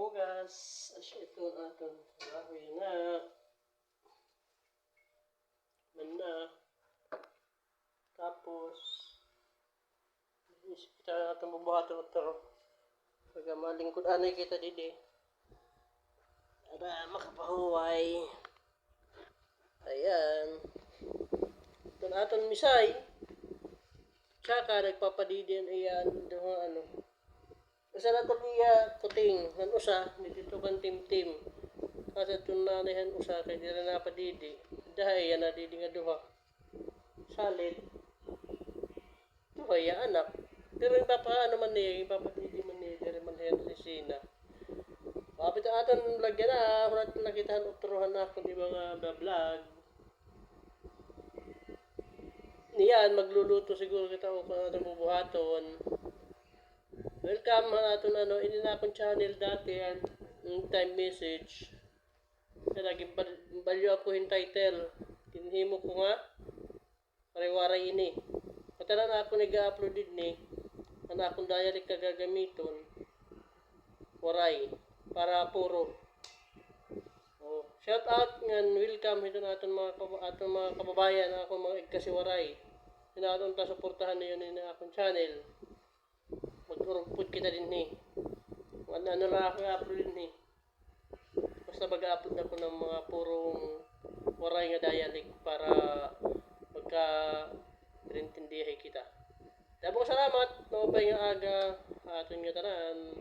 hugas. Ito natin. Lagi na. Mana. Tapos, kita natin bubuhatin ito. Pagka malingkod anay kita didi. Para makapahuway. Ayan. Ito natin misay. Tsaka nagpapadidin ayan. Ano. Kasi natin iya kuting. Nan usa. Dito kan tim-tim. Kasi ito nanayan usa. Kaya di na napadidi. Dahil yan na didi nga duha. Salid. Duha ya anak. Pero yung papaano man niya. Yung papadidi man niya. Dari man niya sa sina. Kapit ang aton lagyan na. Kung natin nakitahan uturuhan na kung di mga vlog. Niyan, magluluto siguro kita o kung natin bubuhaton. Welcome natin ini na akong channel dati yan. Yung time message. Kaya laging balyo ako yung title. Tinhimo ko nga. Pariwaray ini. Katala na ako nag-upload din ni. Ano akong dialect kagagamiton. Waray. Para puro. Oh, shout out ngan welcome ito natin mga kababayan ako mga igkasiwaray. Hinatong ta suportahan niyo ni akong channel. Mag-urugput kita din ni. Ano lang ako i-upload din ni. Basta mag-upload ako ng mga purong waray nga dialect para magka rintindihay kita. Dabong salamat. Mabay nga aga aton nga tanan.